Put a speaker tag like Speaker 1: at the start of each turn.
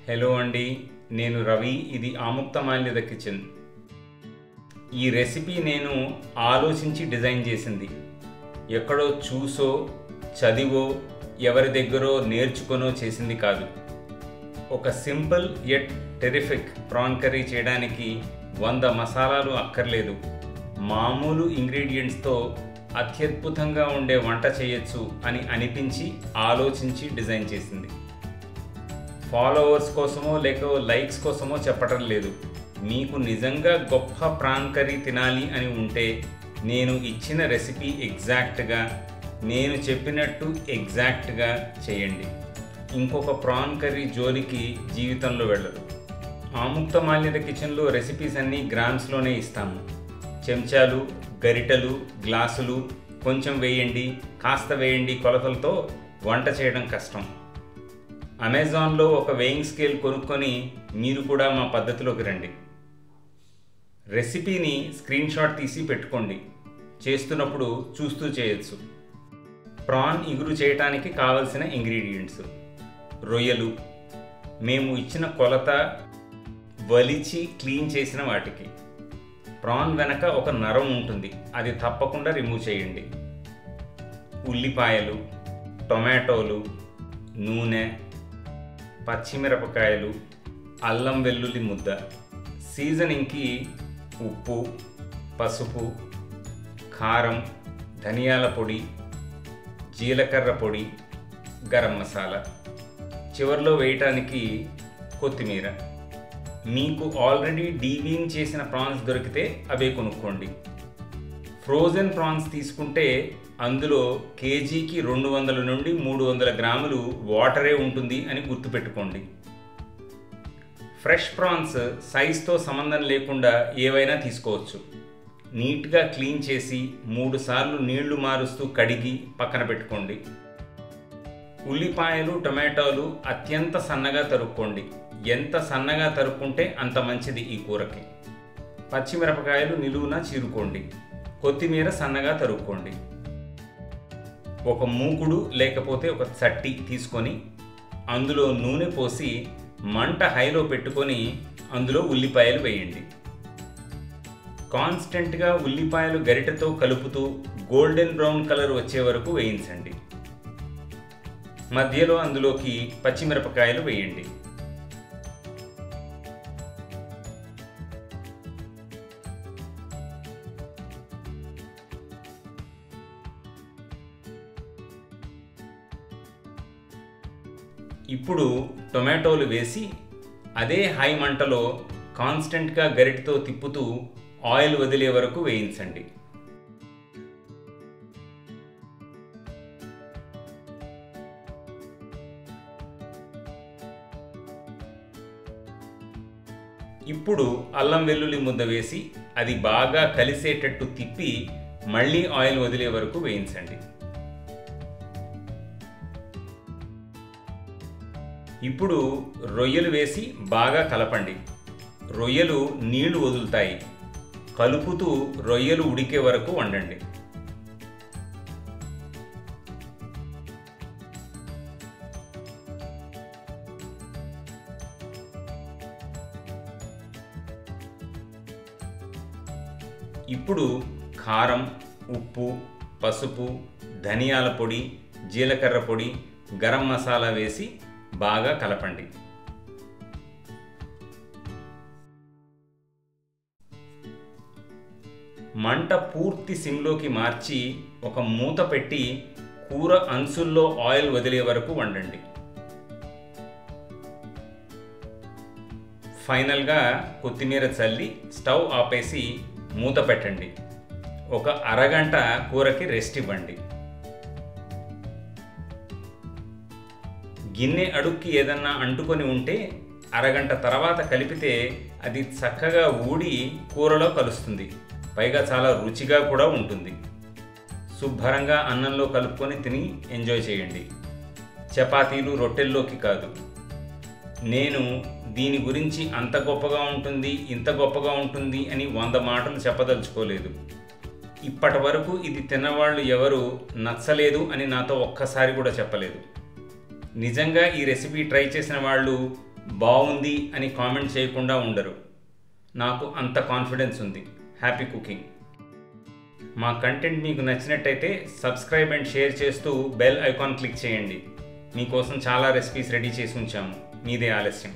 Speaker 1: Hello అండి, నేను రవి. ఇది ఆముక్తమాల్యద కిచెన్. ఈ రెసిపీ నేను ఆలోచించి డిజైన్ చేసింది. ఎక్కడో చూసో చదివో ఎవరి దగ్గరో నేర్చుకొనో చేసింది కాదు. ఒక simple yet terrific prawn curry చేయడానికి 100 మసాలాలు అక్కర్లేదు. మామూలు ఇంగ్రీడియంట్స్తో అత్యద్భుతంగా ఉండే వంట చేయొచ్చు అని అనిపించి ఆలోచించి డిజైన్ చేసింది. ఫాలోవర్స్ కోసమో లేక లైక్స్ కోసమో చెప్పటం లేదు. మీకు నిజంగా గొప్ప ప్రాన్ కర్రీ తినాలి అని ఉంటే నేను ఇచ్చిన రెసిపీ ఎగ్జాక్ట్గా నేను చెప్పినట్టు ఎగ్జాక్ట్గా చేయండి. ఇంకొక ప్రాన్ కర్రీ జోలికి జీవితంలో వెళ్ళదు. ఆముక్తమాల్యద కిచెన్లో రెసిపీస్ అన్నీ గ్రామ్స్లోనే ఇస్తాము. చెంచాలు, గరిటెలు, గ్లాసులు కొంచెం వేయండి, కాస్త వేయండి కొలతలతో వంట చేయడం కష్టం. అమెజాన్లో ఒక వెయింగ్ స్కేల్ కొనుక్కొని మీరు కూడా మా పద్ధతిలోకి రండి. రెసిపీని స్క్రీన్ షాట్ తీసి పెట్టుకోండి. చేస్తున్నప్పుడు చూస్తూ చేయొచ్చు. ప్రాన్ ఇగురు చేయటానికి కావలసిన ఇంగ్రీడియంట్స్: రొయ్యలు, మేము ఇచ్చిన కొలత వలిచి క్లీన్ చేసిన వాటికి. ప్రాన్ వెనక ఒక నరం ఉంటుంది, అది తప్పకుండా రిమూవ్ చేయండి. ఉల్లిపాయలు, టొమాటోలు, నూనె, పచ్చిమిరపకాయలు, అల్లం వెల్లుల్లి ముద్ద, సీజనింగ్కి ఉప్పు, పసుపు, కారం, ధనియాల పొడి, జీలకర్ర పొడి, గరం మసాలా, చివర్లో వేయటానికి కొత్తిమీర. మీకు ఆల్రెడీ డీవీన్ చేసిన ప్రాన్స్ దొరికితే అవే కొనుక్కోండి. ఫ్రోజన్ ప్రాన్స్ తీసుకుంటే అందులో కేజీకి 200 నుండి 300 గ్రాములు వాటరే ఉంటుంది అని గుర్తుపెట్టుకోండి. ఫ్రెష్ ప్రాన్స్ సైజుతో సంబంధం లేకుండా ఏవైనా తీసుకోవచ్చు. నీట్గా క్లీన్ చేసి 3 సార్లు నీళ్లు మారుస్తూ కడిగి పక్కన పెట్టుకోండి. ఉల్లిపాయలు, టొమాటోలు అత్యంత సన్నగా తరుక్కోండి. ఎంత సన్నగా తరుక్కుంటే అంత మంచిది ఈ కూరకి. పచ్చిమిరపకాయలు నిలువున చీరుకోండి. కొత్తిమీర సన్నగా తరుక్కోండి. ఒక మూకుడు లేకపోతే ఒక చట్టి తీసుకొని అందులో నూనె పోసి మంట హైలో పెట్టుకొని అందులో ఉల్లిపాయలు వేయండి. కాన్స్టెంట్గా ఉల్లిపాయలు గరిటెతో కలుపుతూ గోల్డెన్ బ్రౌన్ కలర్ వచ్చే వరకు వేయించండి. మధ్యలో అందులోకి పచ్చిమిరపకాయలు వేయండి. ఇప్పుడు టొమాటోలు వేసి అదే హై మంటలో కాన్స్టెంట్గా గరిటెతో తిప్పుతూ ఆయిల్ వదిలే వరకు వేయించండి. ఇప్పుడు అల్లం వెల్లుల్లి ముద్ద వేసి అది బాగా కలిసేటట్టు తిప్పి మళ్ళీ ఆయిల్ వదిలే వరకు వేయించండి. ఇప్పుడు రొయ్యలు వేసి బాగా కలపండి. రొయ్యలు నీళ్లు వదులుతాయి. కలుపుతూ రొయ్యలు ఉడికే వరకు వండండి. ఇప్పుడు కారం, ఉప్పు, పసుపు, ధనియాల పొడి, జీలకర్ర పొడి, గరం మసాలా వేసి బాగా కలపండి. మంట పూర్తి సిమ్లోకి మార్చి ఒక మూత పెట్టి కూర అంచుల్లో ఆయిల్ వదిలే వరకు వండండి. ఫైనల్గా కొత్తిమీర చల్లి స్టవ్ ఆపేసి మూత పెట్టండి. ఒక అరగంట కూరకి రెస్ట్ ఇవ్వండి. గిన్నె అడుక్కి ఏదన్నా అంటుకొని ఉంటే అరగంట తర్వాత కలిపితే అది చక్కగా ఊడి కూరలో కలుస్తుంది. పైగా చాలా రుచిగా కూడా ఉంటుంది. శుభ్రంగా అన్నంలో కలుపుకొని తిని ఎంజాయ్ చేయండి. చపాతీలు, రొట్టెల్లోకి కాదు. నేను దీని గురించి అంత గొప్పగా ఉంటుంది, ఇంత గొప్పగా ఉంటుంది అని 100 మాటలు చెప్పదలుచుకోలేదు. ఇప్పటి వరకు ఇది తిన్నవాళ్ళు ఎవరు నచ్చలేదు అని నాతో ఒక్కసారి కూడా చెప్పలేదు. నిజంగా ఈ రెసిపీ ట్రై చేసిన వాళ్ళు బాగుంది అని కామెంట్ చేయకుండా ఉండరు. నాకు అంత కాన్ఫిడెన్స్ ఉంది. Happy cooking. మా కంటెంట్ మీకు నచ్చినట్టయితే సబ్స్క్రైబ్ అండ్ షేర్ చేస్తూ బెల్ ఐకాన్ క్లిక్ చేయండి. మీకోసం చాలా రెసిపీస్ రెడీ చేసి ఉంచాము. మీదే ఆలస్యం.